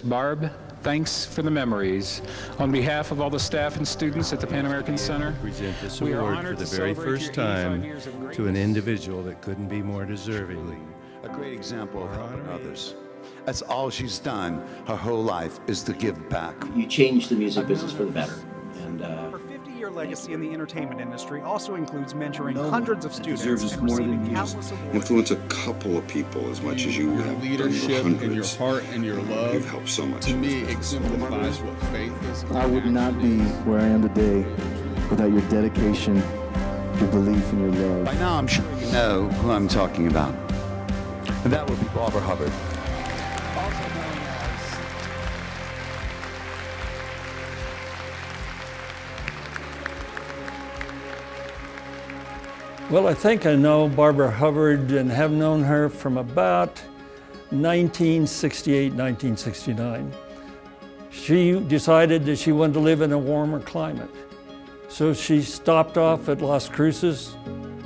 Barb, thanks for the memories. On behalf of all the staff and students at the Pan American Center, present this we are award for honored the to very celebrate first your 85 time years of to an greatness. individual that couldn't be more deserving. A great example of helping others. That's all she's done her whole life, is to give back. You changed the music business for the better. And Her 50-year legacy in the entertainment industry also includes mentoring No hundreds of one students deserves and more than receiving you. countless awards. Influence a couple of people as much as you Your have leadership done and your hundreds. heart and your love, You've helped so much. to me, exemplifies what faith is. I would not be where I am today without your dedication, your belief, and your love. By now, I'm sure you know who I'm talking about. And that would be Barbara Hubbard. Well, I think I know Barbara Hubbard and have known her from about 1968, 1969. She decided that she wanted to live in a warmer climate. So she stopped off at Las Cruces,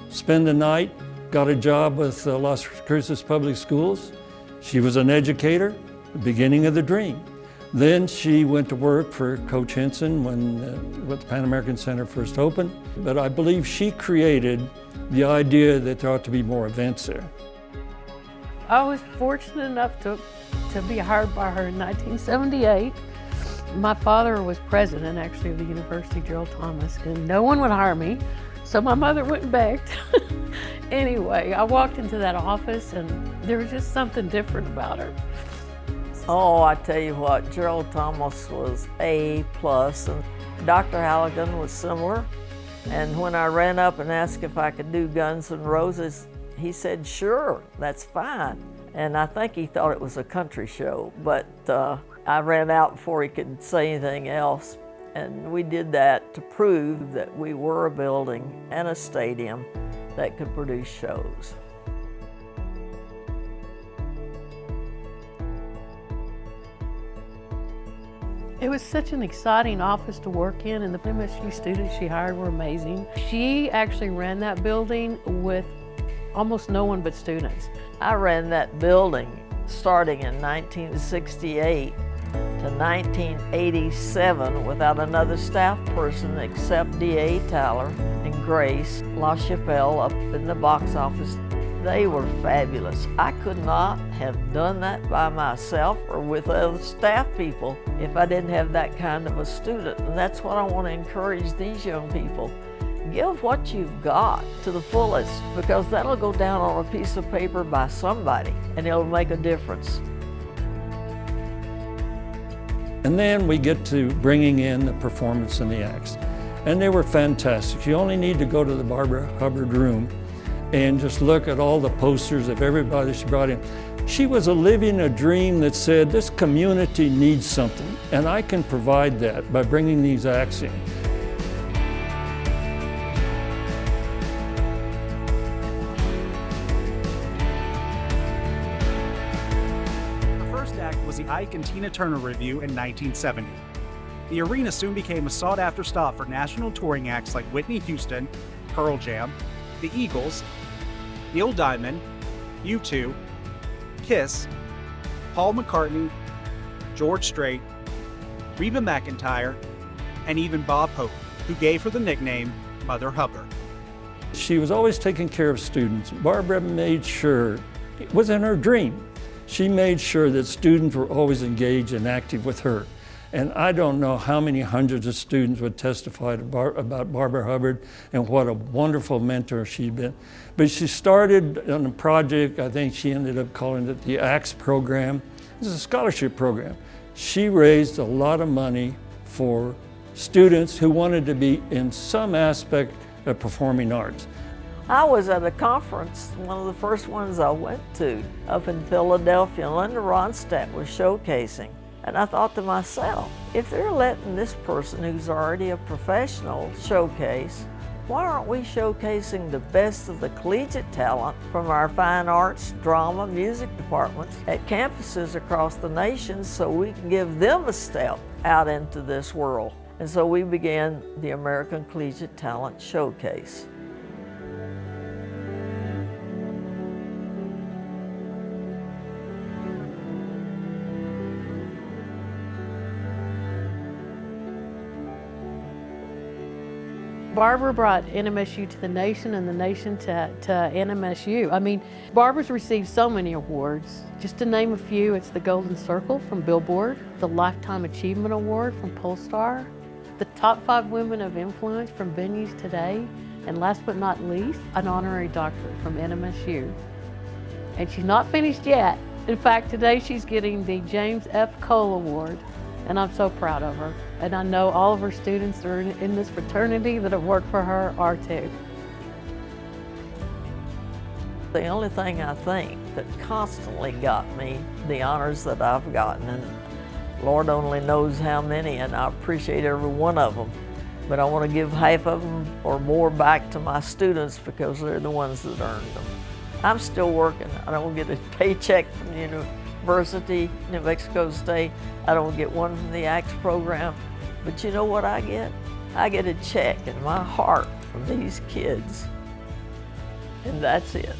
spent the night, got a job with Las Cruces Public Schools. She was an educator, the beginning of the dream. Then she went to work for Coach Henson when the Pan American Center first opened. But I believe she created the idea that there ought to be more events there. I was fortunate enough to be hired by her in 1978. My father was president, actually, of the University, Gerald Thomas, and no one would hire me, so my mother went and begged. Anyway, I walked into that office, and there was just something different about her. Oh, I tell you what, Gerald Thomas was A+, and Dr. Halligan was similar. And when I ran up and asked if I could do Guns N' Roses, he said, sure, that's fine. And I think he thought it was a country show, but I ran out before he could say anything else. And we did that to prove that we were a building and a stadium that could produce shows. It was such an exciting office to work in, and the NMSU students she hired were amazing. She actually ran that building with almost no one but students. I ran that building starting in 1968 to 1987 without another staff person except D.A. Tyler and Grace LaChapelle up in the box office. They were fabulous. I could not have done that by myself or with other staff people if I didn't have that kind of a student. And that's what I want to encourage these young people. Give what you've got to the fullest, because that'll go down on a piece of paper by somebody and it'll make a difference. And then we get to bringing in the performance and the acts. And they were fantastic. You only need to go to the Barbara Hubbard room and just look at all the posters of everybody she brought in. She was living a dream that said, this community needs something, and I can provide that by bringing these acts in. The first act was the Ike and Tina Turner Revue in 1970. The arena soon became a sought-after stop for national touring acts like Whitney Houston, Pearl Jam, the Eagles, Neil Diamond, U2, Kiss, Paul McCartney, George Strait, Reba McEntire, and even Bob Hope, who gave her the nickname Mother Hubbard. She was always taking care of students. Barbara made sure, it was in her dream, she made sure that students were always engaged and active with her. And I don't know how many hundreds of students would testify about Barbara Hubbard and what a wonderful mentor she'd been. But she started on a project, I think she ended up calling it the ACTS program. It's a scholarship program. She raised a lot of money for students who wanted to be in some aspect of performing arts. I was at a conference, one of the first ones I went to, up in Philadelphia, and Linda Ronstadt was showcasing. And I thought to myself, if they're letting this person who's already a professional showcase, why aren't we showcasing the best of the collegiate talent from our fine arts, drama, music departments at campuses across the nation so we can give them a step out into this world? And so we began the American Collegiate Talent Showcase. Barbara brought NMSU to the nation and the nation to NMSU. I mean, Barbara's received so many awards. Just to name a few, it's the Golden Circle from Billboard, the Lifetime Achievement Award from Polestar, the Top 5 Women of Influence from Venues Today, and last but not least, an honorary doctorate from NMSU. And she's not finished yet. In fact, today she's getting the James F. Cole Award, and I'm so proud of her. And I know all of her students that are in this fraternity that have worked for her are too. The only thing I think that constantly got me the honors that I've gotten, and Lord only knows how many, and I appreciate every one of them, but I want to give half of them or more back to my students because they're the ones that earned them. I'm still working. I don't get a paycheck from the University, New Mexico State. I don't get one from the ACTS program. But you know what I get? I get a check in my heart from these kids. And that's it.